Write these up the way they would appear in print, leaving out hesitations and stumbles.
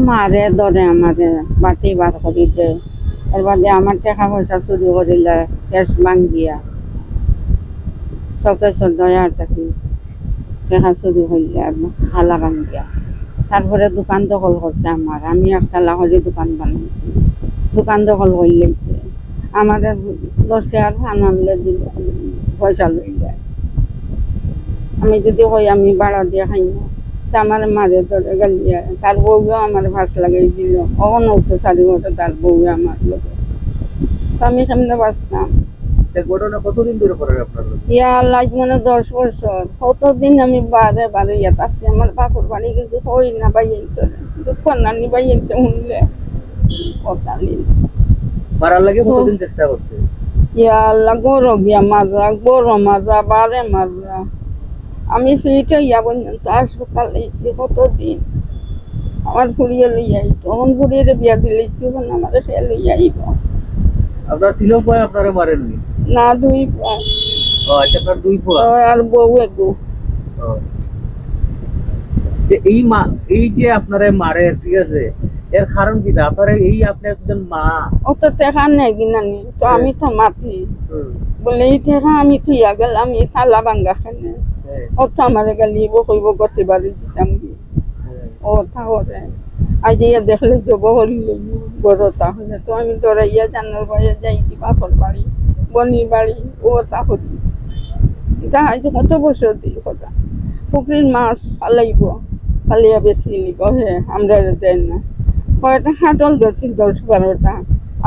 মারে ধরে আমারে বাটি বার করি দে এর বাদে আমার টাকা পয়সা চুরি করিলে কেস ভাঙ্গিয়া চকে চোদ্দয়ার থাকি টাকা চুরি করিলে হালা ভাঙ্গিয়া তারপরে দোকান দখল করছে আমার আমি একতলা করে দোকান বানাইছি দোকান দখল করে লেগেছে আমাদের 10 টাকার ফান আনলে দিল পয়সা লইলে আমি যদি কই আমি ভাড়া দিয়ে খাই না তা আমার মারে ধরে গালিয়া তার বউও আমার ভাস লাগাই দিল অন উঠতে 4 ঘন্টা তার বউ আমার লোকে আমি সামনে বাঁচতাম ঘটনা কতদিন ধরে করেন আপনারা? ইয়া লাইক মানে 10 বছর কতদিন আমি বারে বারে ইয়া থাকছি আমার বাপর বাড়ি কিছু হই না বাইয়ে চলে দুঃখ নানি বাইয়ে শুনলে কথা নিল মারার লাগে কতদিন চেষ্টা করছে? ইয়া আল্লাহ গরো গিয়া মাররা গরো মাররা বারে মাররা আমি সেইটা ইয়া পর্যন্ত হাসপাতাল এসেছি কতদিন আমার ফুরিয়ে লইয়া আইতো তখন ফুরিয়ে বিয়া দিলেছি আমার সে লইয়া আইব আপনার তিনও পয় আপনারা মারেননি? না দুই পা আচ্ছা, আপনার 2 পয় আর বউ একটু যে এই যে আপনারা মারে, ঠিক আছে, এর কারণ কি? আপনারা এই আপনি একজন মা, ও তো টেকা নেই কিনানি তো আমি তো মাতি বলে এই টেকা আমি থইয়া গেলাম এই থালা ভাঙ্গা খানে ও তো আমার গালিব কইব করতে বাড়ি দিতাম কি ও তাহলে আজ ইয়া দেখলে যাব হইলে বড় তাহলে তো আমি দৌড়াইয়া জানার বাইরে যাই কি বাপর বাড়ি বনির বাড়ি ও তাহলে এটা আজ কত বছর দিই কথা পুকুরির মাছ ফালাইব ফালিয়া বেশি নিব হে আমরা দেন না কয়টা হাটল ধরছি 10-12টা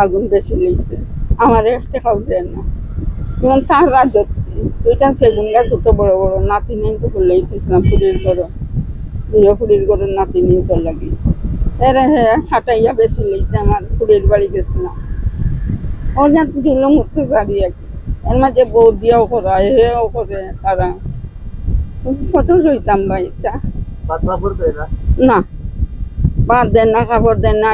আগুন বেশি লেগেছে আমার একটা খাও দেয় না এবং তার রাজ্য দুইটা সেগুন গাছ কত বড় বড় নাতি নেই তো করলেই থাকছিলাম ফুলির গরম ফুলির গরম নাতি নিয়ে তো লাগি এর হ্যাঁ খাটাইয়া বেশি লেগেছে আমার ফুলির বাড়ি গেছিলাম ও যা দিল মুক্তি বাড়ি আর কি এর মাঝে বউ দিয়েও করা হেও করে তারা কত সইতাম বাড়িটা না বাদ দেন না খাবার দেন না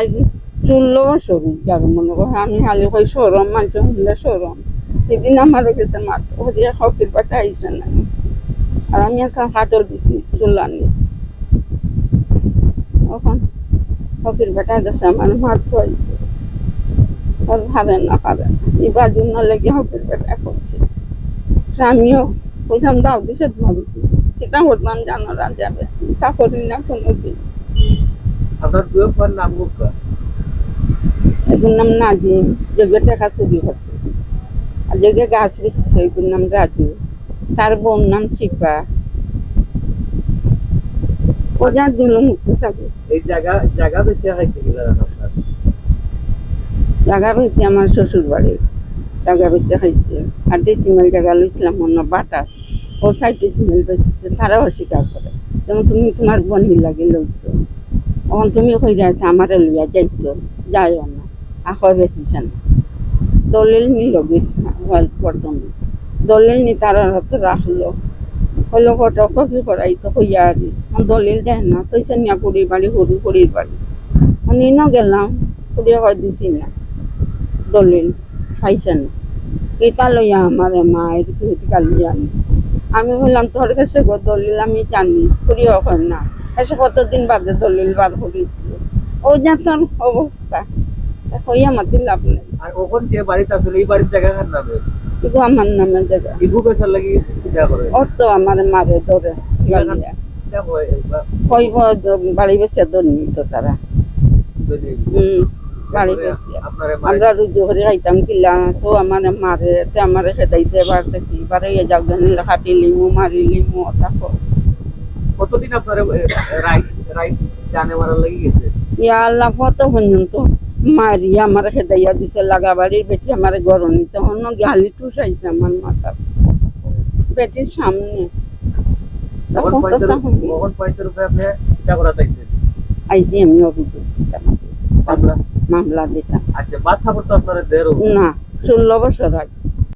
16 বছর যার মনে করে আমি খালি কই সরম মানুষ শুনলে সরম সেদিন আমারও গেছে মাত্র ওদিকে হকির পাটা আইসে না আর আমি আসলাম কাটল দিছি চুলানি ওখান হকির পাটা গেছে আমার মাত্র আইসে আর হারে না পারে এই বাজু না লেগে হকির পাটা করছে আমিও পয়সা দাও দিছে তোমার কিতা করতাম জানো যাবে তা করি না কোনোদিন আপনার দুয়ের নাম মুখা? এগুলোর নাম নাজিম যেগুলো টাকা চুরি করছে আর যেগুলো গাছ বেঁচেছে এগুলোর নাম রাজু তার বোন নাম শিপা ও যা দিল মুক্তি চাবি এই জায়গা বেশি হয়েছে কিনা আপনার? জায়গা বেশি আমার শ্বশুর বাড়ি জায়গা বেশি খাইছে আর ডেসিমেল জায়গা লইছিলাম অন্য বাটা ও 60 ডেসিমেল বেঁচেছে তারাও অস্বীকার করে যেমন তুমি তোমার বন্ধু লাগে লইছো তখন তুমি কই যাইতে আমারে লইয়া যাইতো যাইও না আখর বেশিছে না দলিল নিল প্রথমে দলিল নি তারা হাতে রাখলো হলো কটা কপি করাই তো হইয়া আরি দলিল দেয় না তৈছে নিয়া কুড়ির বাড়ি হরু কুড়ির বাড়ি আমি ন গেলাম কুড়িয়ে হয় দিছি না দলিল খাইছে না এটা লইয়া আমার মায়ের গালি আনি আমি বললাম তোর কাছে গো দলিল আমি জানি কুড়িয়ে হয় না এসে কতদিন বাদে দলিল বার করি ও যা তোর অবস্থা হইয়া মাতি লাভ নেই আর ওখান যে বাড়িতে আসলে এই বাড়ির জায়গা কার নামে? ইগো আমার নামে জায়গা ইগু বেচার লাগি কিটা করে? ও তো আমার মারে ধরে গালিয়া কইব বাড়ি বেচে দনি তো তারা বাড়ি বেচে আমরা রুজু করে খাইতাম কিলা তো আমার মারে তে আমার খেদাইতে এবার দেখি এবারে এ যাও জানিলে খাটি লিমু মারি লিমু তাকো কতদিন আপনার রাইট জানে মারার লাগি গেছে? ইয়া আল্লাহ কত পর্যন্ত মারি আমার খেদাইয়া দিছে লাগা বাড়ির বেটি আমার গরম নিছে অন্য গালি টুসাইছে আমার মাথা বেটির সামনে আইসি আমি অভিযোগ মামলা দিতাম আচ্ছা, বাদ খাবার তো আপনার দেড় না 16 বছর আগে